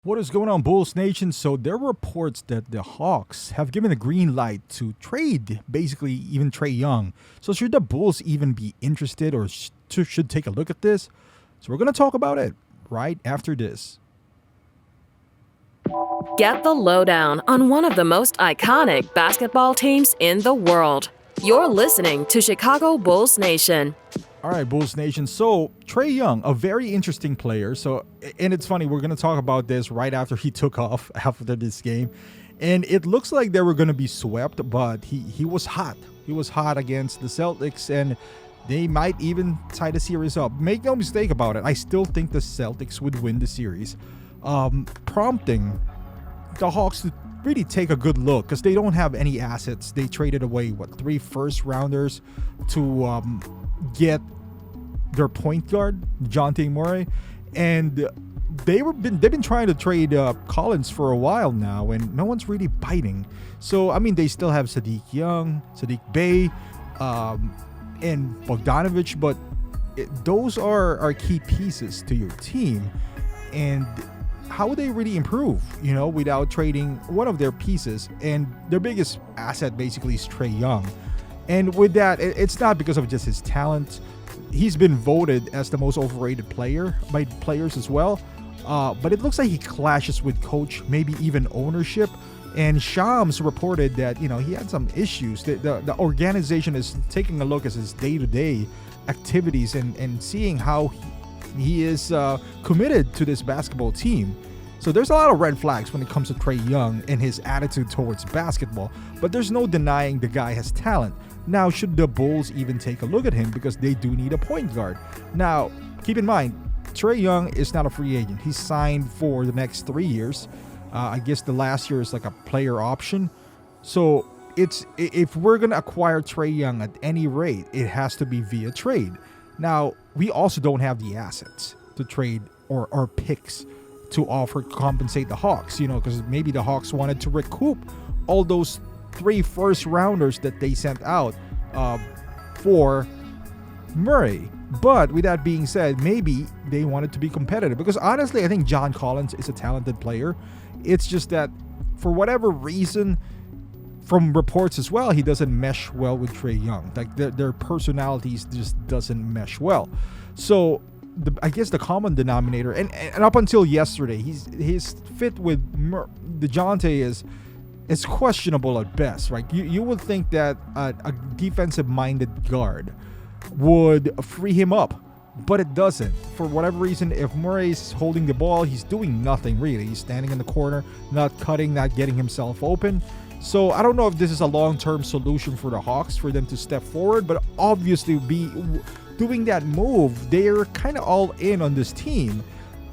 What is going on, Bulls Nation? So there are reports that the Hawks have given the green light to trade, basically even Trae Young. So should the Bulls even be interested or should take a look at this? So we're going to talk about it right after this. Get the lowdown on one of the most iconic basketball teams in the world. You're listening to Chicago Bulls Nation. All right, Bulls Nation. So Trae Young, a very interesting player. And it's funny, we're going to talk about this right after he took off after this game. And it looks like they were going to be swept, but he was hot. He was hot against the Celtics, and they might even tie the series up. Make no mistake about it, I still think the Celtics would win the series, prompting the Hawks to really take a good look because they don't have any assets. They traded away, 3 first-rounders to get their point guard, DeJounte Murray, and they've been trying to trade Collins for a while now, and no one's really biting. So I mean, they still have Sadiq Young, Sadiq Bey, and Bogdanovich, but those are key pieces to your team. And how would they really improve, without trading one of their pieces? And their biggest asset basically is Trae Young. And with that, it's not because of just his talent. He's been voted as the most overrated player by players as well. But it looks like he clashes with coach, maybe even ownership. And Shams reported that, he had some issues. The organization is taking a look at his day-to-day activities and seeing how he is committed to this basketball team. So there's a lot of red flags when it comes to Trae Young and his attitude towards basketball, but there's no denying the guy has talent. Now, should the Bulls even take a look at him because they do need a point guard? Now, keep in mind, Trae Young is not a free agent. He's signed for the next 3 years. I guess the last year is like a player option. So if we're going to acquire Trae Young at any rate, it has to be via trade. Now, we also don't have the assets to trade or picks to offer compensate the Hawks, because maybe the Hawks wanted to recoup all those 3 first-rounders that they sent out for Murray. But with that being said, maybe they wanted to be competitive because honestly, I think John Collins is a talented player. It's just that for whatever reason, from reports as well, he doesn't mesh well with Trae Young. Like their personalities just doesn't mesh well. So I guess the common denominator, and up until yesterday, his fit with DeJounte is questionable at best, right? You would think that a defensive-minded guard would free him up, but it doesn't. For whatever reason, if Murray's holding the ball, he's doing nothing really. He's standing in the corner, not cutting, not getting himself open. So I don't know if this is a long-term solution for the Hawks for them to step forward, but obviously doing that move, they're kind of all in on this team.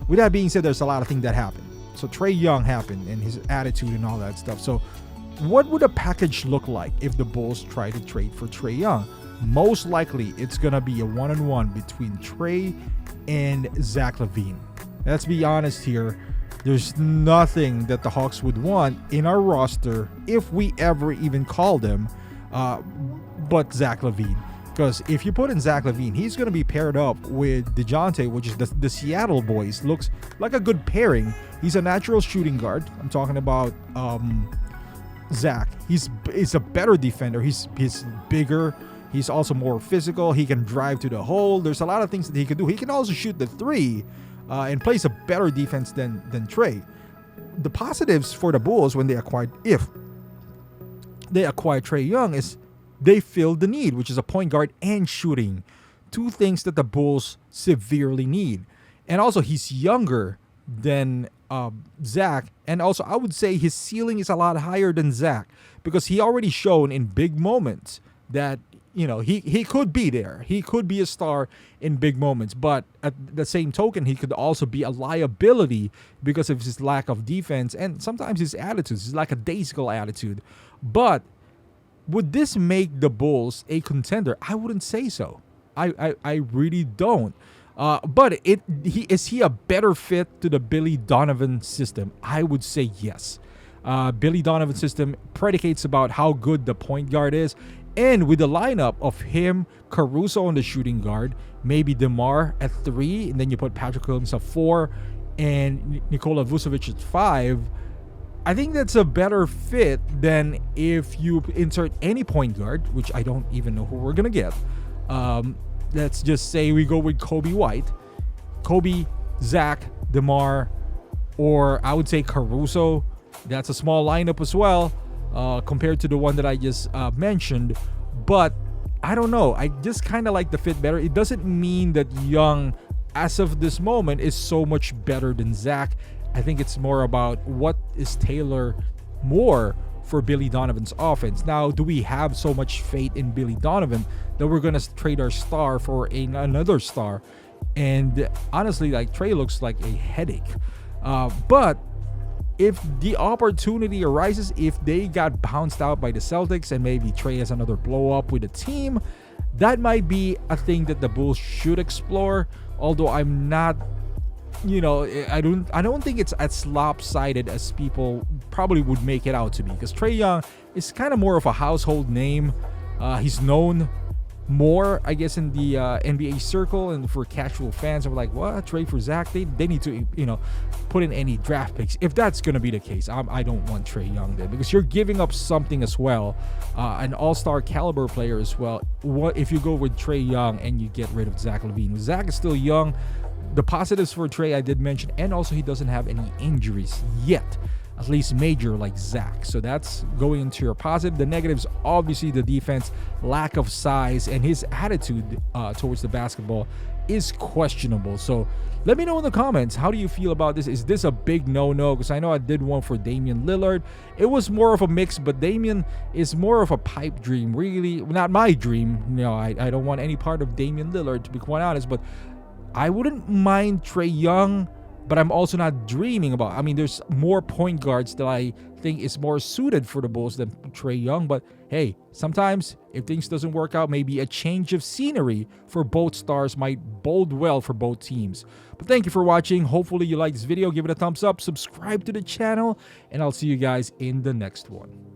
With that being said, there's a lot of things that happened. So Trae Young happened and his attitude and all that stuff. So what would a package look like if the Bulls try to trade for Trae Young? Most likely, it's going to be a one-on-one between Trae and Zach LaVine. Let's be honest here. There's nothing that the Hawks would want in our roster, if we ever even call them, but Zach LaVine. Because if you put in Zach LaVine, he's going to be paired up with DeJounte, which is the Seattle boys. Looks like a good pairing. He's a natural shooting guard. I'm talking about Zach. He's a better defender. He's bigger. He's also more physical. He can drive to the hole. There's a lot of things that he can do. He can also shoot the 3 and plays a better defense than Trae. The positives for the Bulls if they acquire Trae Young is they filled the need, which is a point guard and shooting. 2 things that the Bulls severely need. And also, he's younger than Zach. And also, I would say his ceiling is a lot higher than Zach because he already shown in big moments that, he could be there. He could be a star in big moments. But at the same token, he could also be a liability because of his lack of defense and sometimes his attitudes. His lackadaisical attitude. But would this make the Bulls a contender? I wouldn't say so. I really don't. But is he a better fit to the Billy Donovan system? I would say yes. Billy Donovan system predicates about how good the point guard is. And with the lineup of him, Caruso on the shooting guard, maybe DeMar at 3, and then you put Patrick Williams at 4, and Nikola Vucevic at 5, I think that's a better fit than if you insert any point guard, which I don't even know who we're going to get. Let's just say we go with Kobe White. Kobe, Zach, DeMar, or I would say Caruso. That's a small lineup as well compared to the one that I just mentioned. But I don't know. I just kind of like the fit better. It doesn't mean that Young, as of this moment, is so much better than Zach. I think it's more about what is tailored more for Billy Donovan's offense. Now, do we have so much faith in Billy Donovan that we're going to trade our star for another star? And honestly, like, Trae looks like a headache. But if the opportunity arises, if they got bounced out by the Celtics and maybe Trae has another blow up with a team, that might be a thing that the Bulls should explore. Although I'm not, I don't think it's as lopsided as people probably would make it out to be, because Trae Young is kind of more of a household name. He's known more, I guess, in the NBA circle, and for casual fans are like, what, trade for Zach? They need to put in any draft picks if that's going to be the case. I don't want Trae Young there, because you're giving up something as well, an all-star caliber player as well. What if you go with Trae Young and you get rid of Zach LaVine? Zach is still young. The positives for Trae I did mention, and also he doesn't have any injuries yet, at least major like Zach. So that's going into your positive. The negatives, obviously the defense, lack of size, and his attitude towards the basketball is questionable. So let me know in the comments, how do you feel about this? Is this a big no-no? Because I know I did one for Damian Lillard. It was more of a mix, but Damian is more of a pipe dream, really. Not my dream. I don't want any part of Damian Lillard, to be quite honest, but I wouldn't mind Trae Young, but I'm also not dreaming about. I mean, there's more point guards that I think is more suited for the Bulls than Trae Young. But hey, sometimes if things doesn't work out, maybe a change of scenery for both stars might bode well for both teams. But thank you for watching. Hopefully you liked this video. Give it a thumbs up, subscribe to the channel, and I'll see you guys in the next one.